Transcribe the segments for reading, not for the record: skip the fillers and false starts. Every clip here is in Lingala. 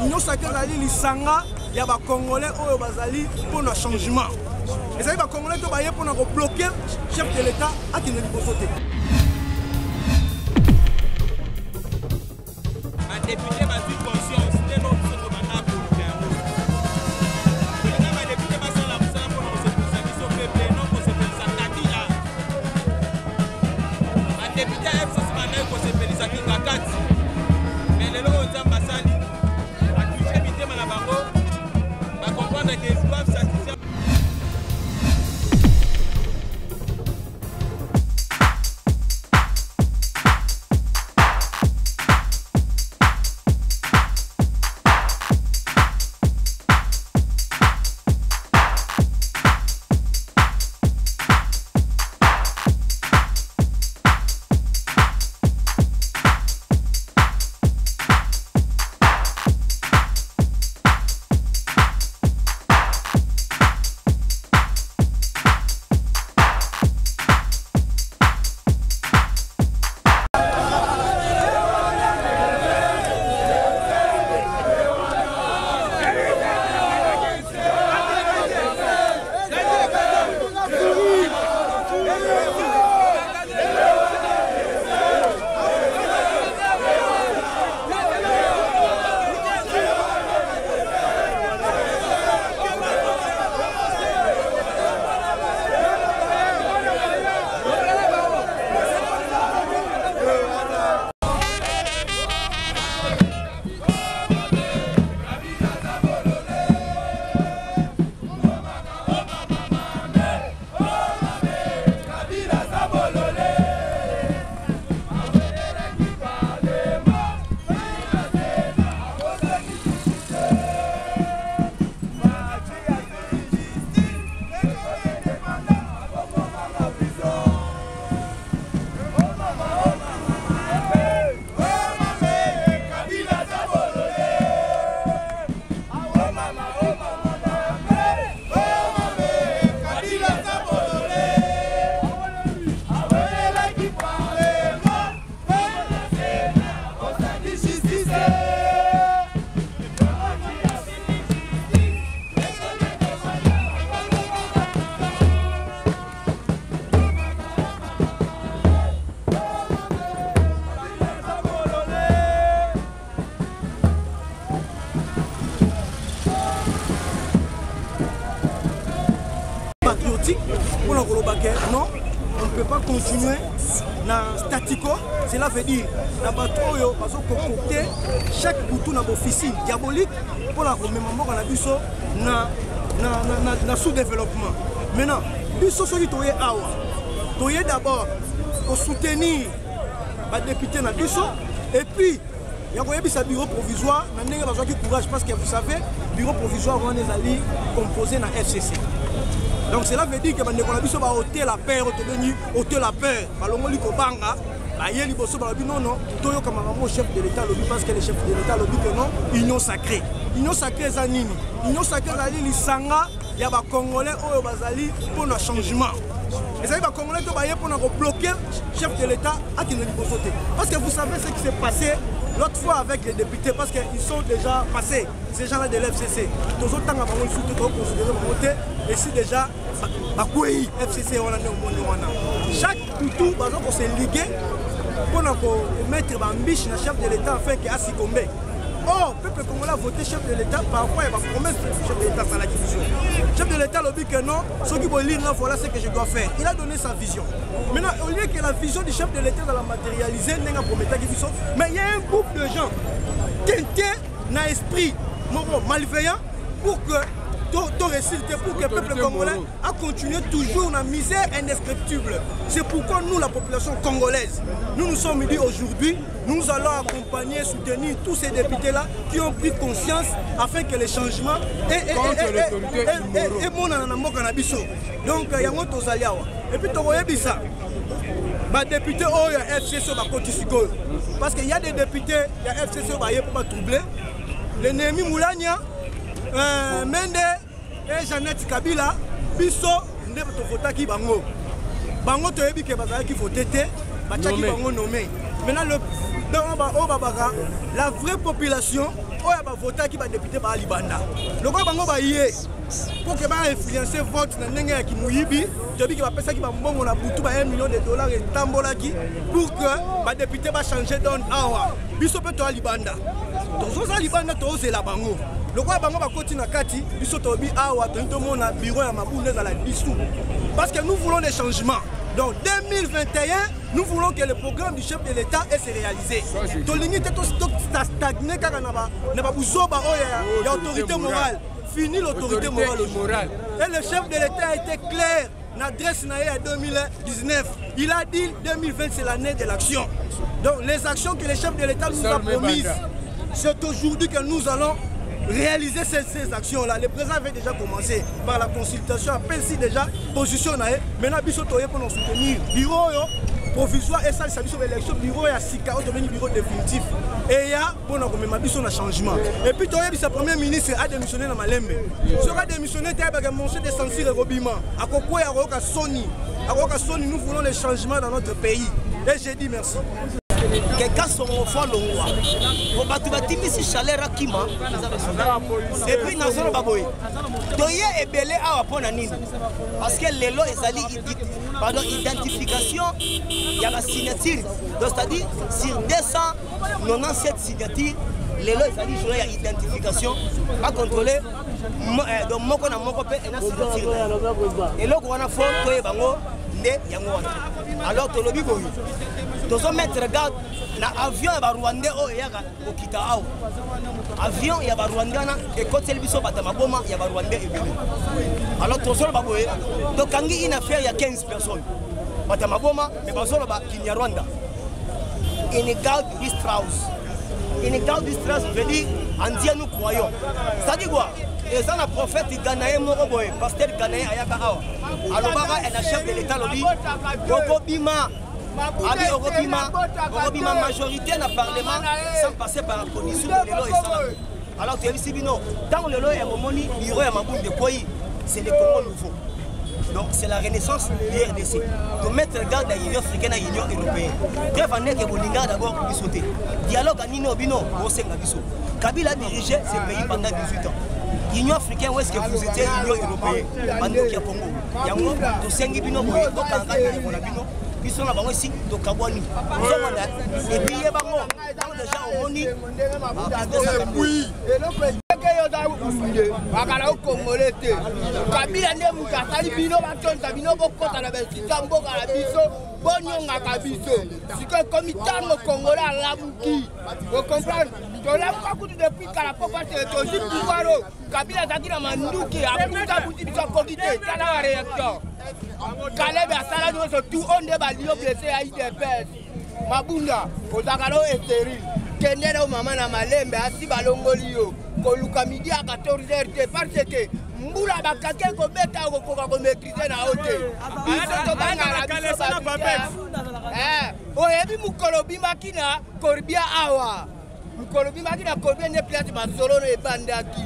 union sacrée ezali lisanga ya ba congolais oyo bazali pour le changement. Et ça va congolais to baye pour bloquer chef de l'état à qui ne liboso te. Un député m'a dit conscience de notre commandant pour le faire. Le député m'a dit la musala pour nous servir au peuple non pour se faire ça katia. Un député a fait ce matin pour se faire ça kakati. Mais le logo de Mbassali a touché éviter Malabango va comprendre qu'ils doivent satisfaire. Non, on ne peut pas continuer dans statico. Cela veut dire que chaque bouton a officine diabolique pour la remémorer dans sous-développement. Maintenant, il faut d'abord soutenir les députés et puis il y a un bureau provisoire, courage parce que vous savez, le bureau provisoire est composé dans FCC. Donc cela veut dire que les gens vont ôter la peur, ôter la peur. Non, non, chef de l'État parce que le chef de l'État dit que non, union sacrée. Union sacrée, c'est nini. Union sacrée, c'est l'isanga, il y a des Congolais pour le changement. Et ça, les Congolais pour bloquer le chef de l'État à qui ne liboso te. Parce que vous savez ce qui s'est passé l'autre fois avec les députés, parce qu'ils sont déjà passés, ces gens-là de l'FCC. Tous autres temps, ils ont considéré et si déjà, FCC, on a chaque tout, on s'est ligué pour mettre une biche dans le chef de l'État afin qu'il s'y combat. Oh, le peuple congolais a voté chef de l'État, parfois il va promettre le chef de l'État sans la division. Le chef de l'État a dit que non, ceux qui vont lire, voilà ce que je dois faire. Il a donné sa vision. Maintenant, au lieu que la vision du chef de l'État va la matérialiser, mais il y a un groupe de gens teintés dans l'esprit malveillant pour que pour que le peuple congolais a continué toujours dans la misère indescriptible. C'est pourquoi nous, la population congolaise, nous sommes dit aujourd'hui, nous allons accompagner, soutenir tous ces députés-là qui ont pris conscience afin que les changements et mon cannabis. Donc, il y a un autre alias. Et puis, tu ça. Les députés ont FCC parce qu'il y a des députés, il y a FCC pour troubler. L'ennemi Moulania. Mende et Jeannette Kabila, biso ndeko to vota ki bango. Bango to yebi ke bazali ki voter te, ba tchaki bango nommé. Maintenant, la vraie population, va voter qui va député par Libanda. Le gars va y aller pour que va influencer vote dans l'engagement qui mouibi. Depuis qu'il va passer qui va bon on a boutou $1 million et tambola qui pour que le député va changer don awa. Biso peut toi Libanda. Donc ça Libanda toi c'est la bango. Le gars bango va continuer à kati. Biso toi bi awa tout le monde a bureau à Mabunda dans la bisou. Parce que nous voulons des changements. Donc 2021, nous voulons que le programme du chef de l'État se réalisé. Tolingi te stagné car on n'a pas besoin d'autorité morale. Fini l'autorité morale. Et le chef de l'État a été clair. L'adresse en 2019. Il a dit 2020 c'est l'année de l'action. Donc les actions que le chef de l'État nous a promises, c'est aujourd'hui que nous allons réaliser ces actions-là. Le président avait déjà commencé par la consultation, appelle si déjà positionné. Maintenant, il faut pour nous soutenir. Bureau provisoire et ça, c'est l'élection. Bureau et Sika, devenu bureau définitif. Et il y a pour nous un changement. Et puis, le premier ministre a démissionné dans Malembe. Il a démissionné, il a mentionné des censures et robiments. À quoi il y a Sony. Nous voulons les changements dans notre pays. Et j'ai dit merci. Quelqu'un sont au fond l'ongwa. On va tout bâtir ici chaleur à Kima. Et puis nous allons baboyer. Doyer est belé à Waponanine. Parce que les lois pardon identification, il y a la signature. Donc c'est-à-dire sur 297 signatures, les lois il y a identification à contrôler. Donc mon qu'on a mon copé et la signature. Et là qu'on a fait doyer bango ne yango. Alors to lobi boy. Nous allons mettre regarde l'avion et le Rwandais au Kitao. Avion et le Rwandais et quand il y a Batamaboma, il y a le Rwandais et Bénin. Alors nous allons donc quand il y a une affaire, il y a 15 personnes. Batamaboma et Basolo Kenya Rwanda. Inégal du Strauss. Inégal du Strauss veut dire en Dieu nous croyons. Ça dit quoi? Et ça, le prophète Ganaï Moroboy, pasteur Ganaï Ayaka Awa. Alors, il y a un chef de l'État, lui, Bokobima. Robima majorité dans le Parlement sans passer par la commission de l'élo et ça. Alors tu as vu dans le lot et le bureau et Maboum de Koyi, c'est le Congo nouveau. Donc c'est la renaissance de l'RDC. De mettre le garde à l'Union africaine et l'Union européenne. Bref, on est que Bolinga d'abord sauter. Dialogue à Nino Bino, Bosenga Biso. Kabila a dirigé ce pays pendant 18 ans. L'Union africaine, où est-ce que vous étiez l'Union européenne? Pendant qu'il y a Congo. Yango, Tosengi Bino, Boye, Tokanga, Bino. Ils sont là-bas aussi, donc à Wani. Et puis, il y a déjà au Moni. Oui. bakala okongole te kabila nde mutu asali bino batonta bino bokota na besika mboka na biso bonyongaka biso sikoyo ekomi ntango kongole alamuki okomprendre tolamuka kutu depuis kala pokwa te tozi pouvoiro kabila azalaki na manduki aputa buti biso akoki te tala ba réaction kalebe asala nyonso tu o nde balio blesse ya idps mabunda ozalaka lo estérile kendele o mama na malembe asi balongoli yo koluka midi à 14h te parce que mbula bakake ko beta ko ko maîtriser na hote oyebi mukolo bimaki na korbia awa mukolo bimaki na korbia ne place basolo no ebandaki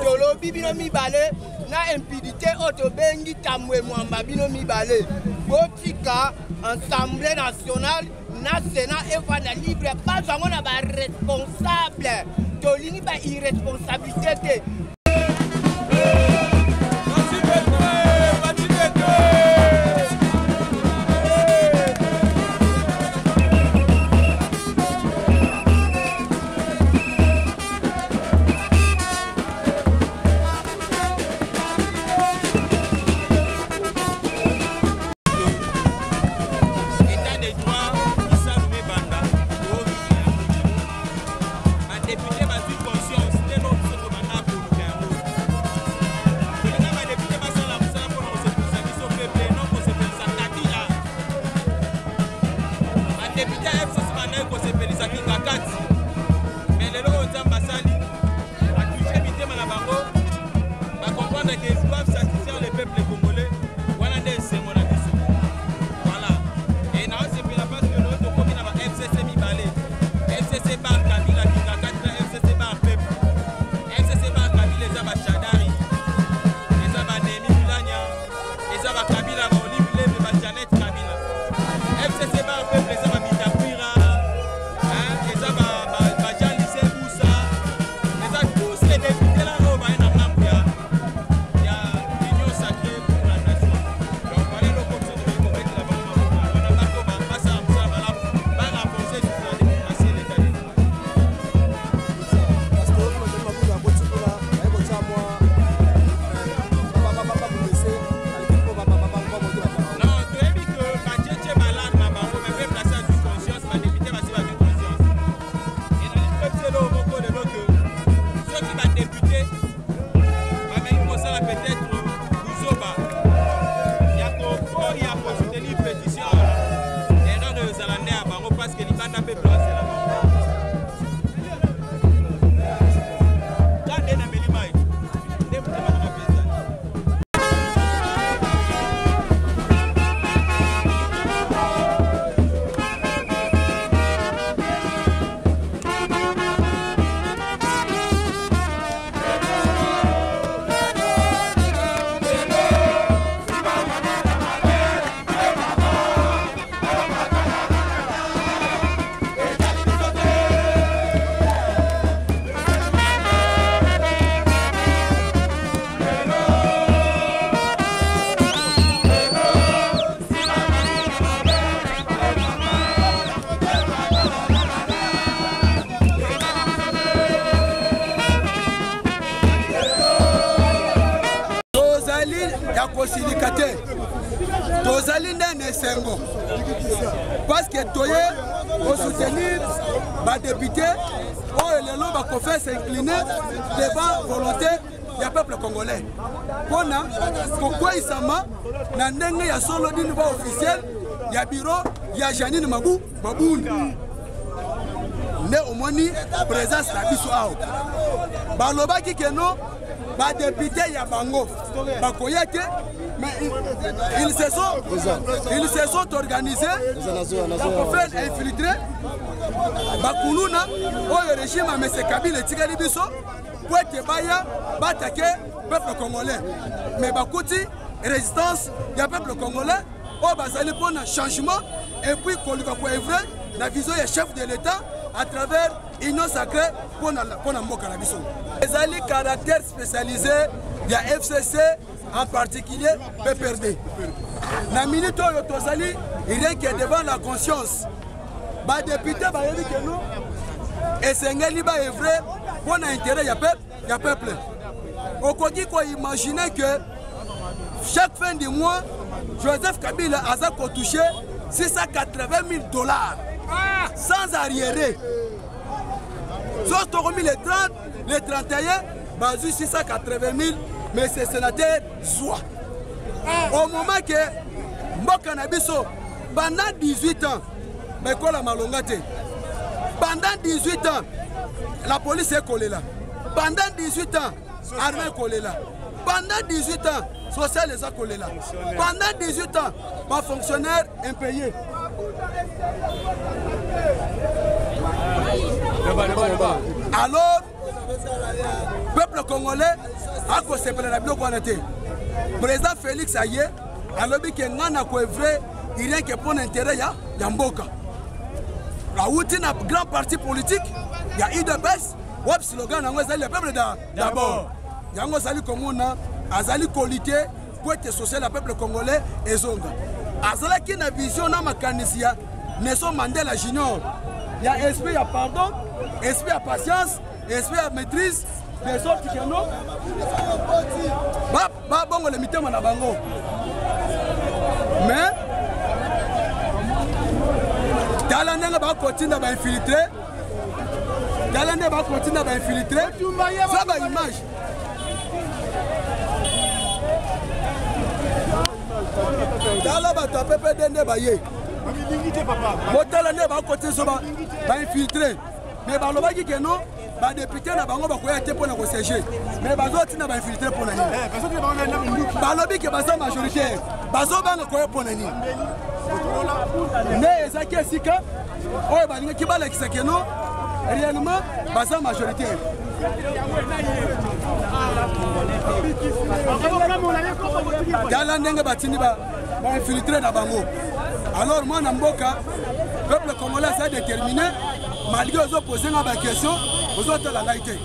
tolobi bino mibale na impudité oto bengi tamwe mwamba bino mibale botika Assemblée nationale na Sénat et fana libre pas on a ba responsable tolini ba irresponsabilité ya kosilika te tozali nene esengo parce que toye kosoutenir badepute oyo lelo bakofe s'incliner devant volonté ya peuple congolais mpona kokweyisama na ndenge ya solo du niveau officiel ya bureau ya Janine Mabunda nde omoni présence na biso awa balobaki keno badepute ya bango bakoya te mais ils se sont organisés bakofe infiltré bakuluna oyo régime ya M. Kabila etikali biso po ete baya batake peuple congolais mais bakuti résistance ya peuple congolais oyo bazali mpona changement et puis koluka koevre na vision ya chef de l'état à travers union sacrée mpona mboka na biso ezali caractère spécialisé ya FCC en particulier PPRD na minute oyo tozali rien que devant la conscience badepute bayebi keno esengeli baevre mpona intérêt ya peuple okoki koimaginer que chaque fin du mois Joseph Kabila aza kotouché 680 000 $ sans arriéré. Sauf que les 30, les 31, basu 680 000, mais c'est sénateur Zoua. Au moment que Mboka Nabiso, pendant 18 ans, mais quoi la malongate? Pendant 18 ans, la police est collée là. Pendant 18 ans, l'armée est collée là. Pendant 18 ans, social les a collés là. Pendant 18 ans, pas fonctionnaire impayé. Alors, peuple congolais a conséqué la bio qualité. Président Félix Aye a lobby que ngana ko vrai, il rien que pour intérêt ya Mboka. La outil na grand parti politique, il y a UDPS, web slogan le peuple d'abord. Yango zali komona azali qualité pour être social le peuple congolais et zonga. Azala qui na vision na makanisia Nelson Mandela Junior. Il y a esprit, il y a pardon, esprit, il y a patience, esprit, il y a maîtrise, de sorte que non. Bon, le mitema na bango. Mais, Talandanga va continuer à infiltrer. Talandanga va continuer à infiltrer. Ça va image. Tala va taper PDN baye. Talandanga va continuer à infiltrer. Mais balobaki que non. Les députés na bango bakoya te pour na siéger mais bazoti na ba infiltrer pour na nini balobi ke baza majoritaire bazobanga koya pour na nini ne ezaki esika oyo balingi ki balakisa ke non réellement baza majoritaire tala ndenge batindi ba infiltrer na bango. Alors moi na mboka peuple congolais s'est déterminé malgré aux opposés à ma question. Vous autres la laïté.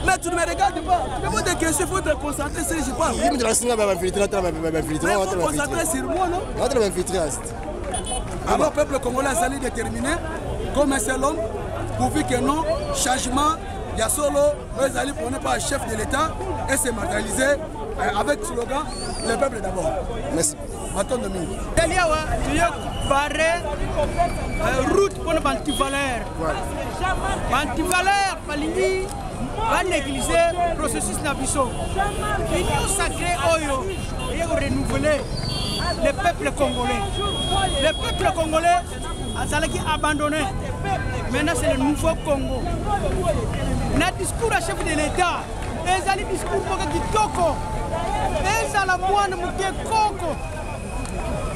Mais tu ne me regardes pas. Pose des questions, il faut te concentrer sur je parle. Il faut te concentrer sur moi, non? Alors, le peuple congolais s'est déterminé comme un seul homme pourvu que non, changement, il y a solo, eux allaient prendre par le chef de l'État et se matérialiser avec le slogan le peuple d'abord. Merci. Attends 2 minutes. Route pour les antivaleurs. Antivaleurs, Palingi, va négliger le processus Nabiso. L'union sacrée Oyo est renouvelée. Le peuple congolais. Le peuple congolais a abandonné. Maintenant, c'est le nouveau Congo. Le discours à chef de l'État, les discours pour Kitoko, les Alamoine Koko.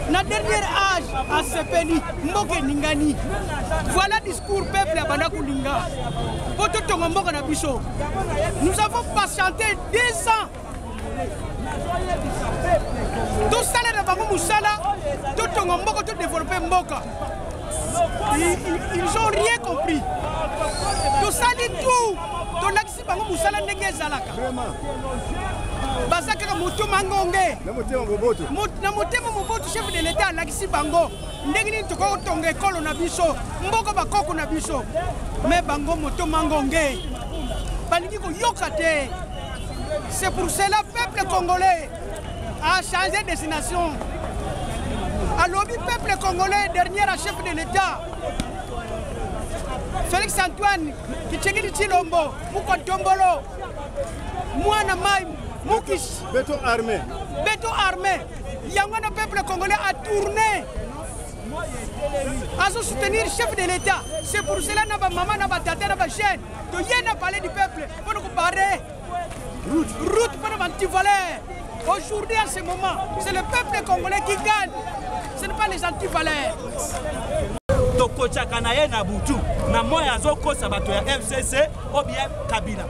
Na dernier âge à Sepeni, Mboke Ningani. Voilà le discours peuple à Banakulinga. Nous avons patienté 2 ans. Tout ça, tout Mboka, tout développé Mboka. Ils n'ont rien compris. Tout ça, tout. Tout l'axi Bango Moussala Nenge Zalaka. Basaka Moutouma Ngonge. Na Motema Mobotu chef de l'État l'axi Bango. Ndengini Toko Tonge Kolo Nabiso. Mboka Bakoko Nabiso. Mais Bango Motoma Ngonge. Balingi ko yokate. C'est pour cela que le peuple congolais a changé de destination. À l'objet peuple congolais, dernier chef de l'État, Félix Antoine Tshisekedi Tshilombo, Mukontombolo, Mwana Mai, Mukis, béton armé. Le peuple congolais a tourné à soutenir le chef de l'État. C'est pour cela que maman, tata, chaîne, que rien n'a parlé du peuple pour nous barrer. Route pour nous anti-valeurs. Aujourd'hui, à ce moment, c'est le peuple congolais qui gagne. Ce n'est pas les anti-valeurs. Tokochaka na ye na butu na moya azokosa bato ya FCC ou bien Kabila.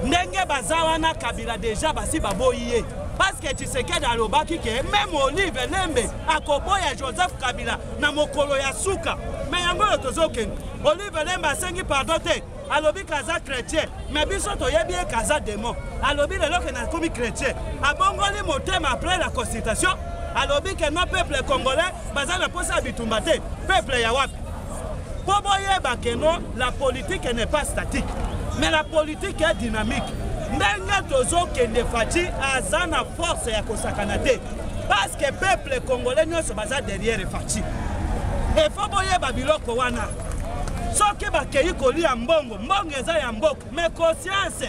Ndenge bazawana Kabila déjà basi baboyi ye. Parce que Tshisekedi alobaki ke même Olive Lembe akoboya Joseph Kabila na mokolo ya suka. Mais yango yo tozokende. Olive Lembe asengi pardon te. Alobi kaza chrétien. Mais biso toyebi kaza démon. Alobi lelo ke na komi chrétien. Abongoli motema après la constitution. Alobi que non peuple congolais baza na posa bitumba te. Peuple ya wapi. Poboyeba ke non, la politique n'est pas statique. Mais la politique est dynamique. Ndenge tozokende faci aza na force ya kosakana te. Parce que peuple congolais nyonso baza derrière faci. Et faut boyeba biloko wana. Soki bakei kolia mbongo, mbongo eza ya mboka. Mais conscience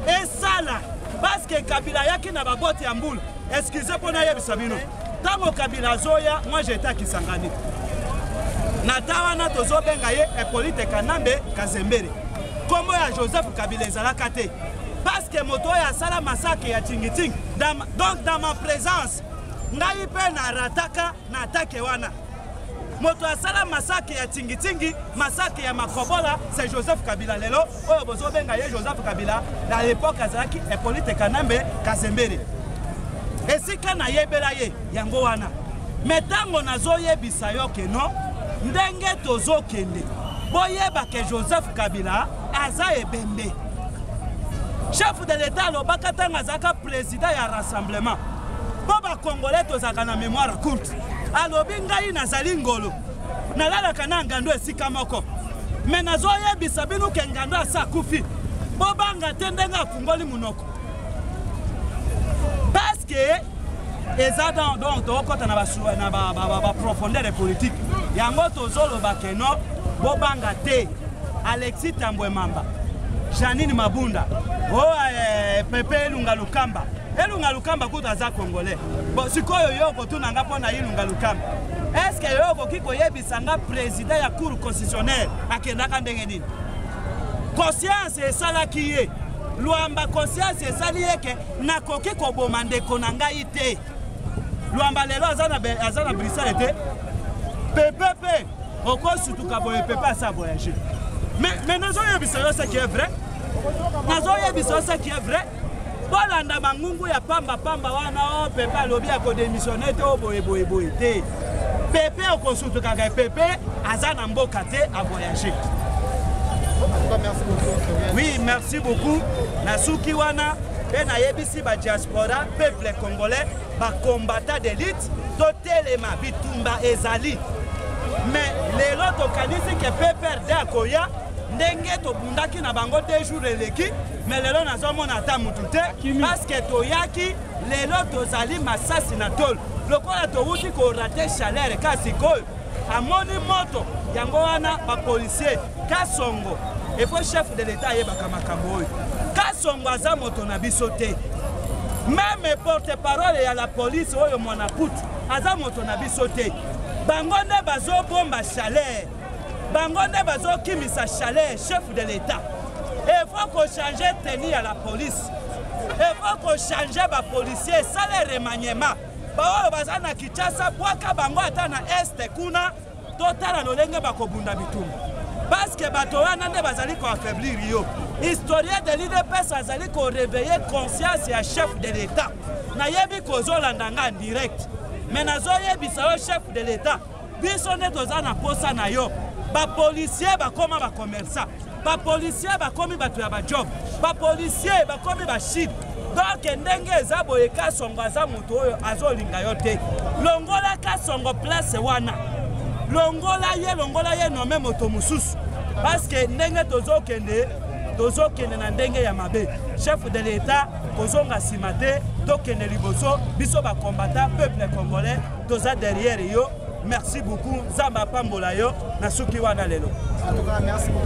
esala. Parce que Kabila yaki na baboti ya mbulu. Excusez pour na yebisa bino. Tango Kabila zoya, moi j'étais à Kisangani. Natawana tozobenga ye Hippolyte Kanambe Kazembere. Comme ya Joseph Kabila ezalaka te. Parce que moto ya sala massacre ya Tingiting. Donc dans ma présence, ngai pe na rataka na attaque wana. Moto ya sala massacre ya Tingitingi, massacre ya Makobola, c'est Joseph Kabila lelo. Oyo bozobenga ye Joseph Kabila à l'époque azalaki Hippolyte Kanambe Kazembere. Esika na yebela ye yango wana. Metango nazoyebisa yo ke non ndenge tozokende. Boyeba ke Joseph Kabila aza ebembe. Chef de l'État lobaka tanga azaka président ya rassemblement. Boba Congolais tozaka na mémoire courte. Alobi ngai nazali ngolo. Nalalaka na ngando esika moko. Mais nazoyebisa bino ke ngando asa kufi. Bobanga tendenga afungoli munoko. Parce que eza donc tokota na ba profondeur politique. Yango tozoloba ke no bobanga te Alexis Tambwe Mamba, Janine Mabunda, Pepe Elunga Lukamba. Elunga Lukamba kuta za Congolais. Bon sikoyo yoko tunanga pona Elunga Lukamba. Est-ce que yoko kiko yebisanga président ya cour constitutionnelle akendaka ndenge nini? Conscience esala kiye. Luamba conscience esali yeke nakoki koboma ndeko na ngai te. Luamba lelo azana Bruxelles te. Pepe okosutuka boye Pepe asa voyager. Mais nazoyebisa yo ce qui est vrai. Nazoyebisa ce qui est vrai. Bolanda mangungu ya pamba wana Pepe alobi ako démissionner te boye te. Pepe okosutuka ga Pepe azana mboka te a voyager. Oui, merci beaucoup. Nasuki wana na yebisi ba diaspora peuple congolais ba combattant d'élite totelema bitumba ezali. Mais lelo tokanisi ke PPRD akoya ndenge tobundaki na bango 2 jours eleki mais lelo nazomona ata mutu te parce que toyaki lelo tozali masasi na tol lokola towuti ko rater chaleur kasi koyo amoni moto yango wana ba policier Kasongo et faut chef de l'État yebaka makambo oyo Kasongo aza moto na biso te. Même porte-parole ya la police oyo mwana putu aza moto na biso te. Bango nde bazo bomba chaleur. Bango nde bazo kimisa chaleur chef de l'État. Il faut qu'on change tenue à la police. Il faut qu'on change ba policier ça les remaniement. Ba oyo baza na Kinshasa bwaka bango ata na este kuna totala lolenge bakobunda bitumba. Parce que bato wana nde bazali ko affaiblir yo. Historien de l'IDPS azali ko réveiller conscience ya chef de l'État. Na yebi kozolanda nga en direct. Mais nazoyebisa yo chef de l'État. Biso ne toza na posa na yo. Ba policier ba koma ba commerçant. Ba policier ba komi bato ya ba job. Ba policier ba komi ba shit. Donc ndenge eza boye Kasongo aza moto oyo azolinga yo te. Longola Kasongo place wana. Longola ye nome moto mususu. Parce que ndenge tozokende tozokende na ndenge ya mabe chef de l'état kozonga nsima te tokende liboso biso bacombattant peuple congolais toza derrière yo merci beaucoup nzambe apambola yo na suki wana lelo. En tout cas, merci beaucoup.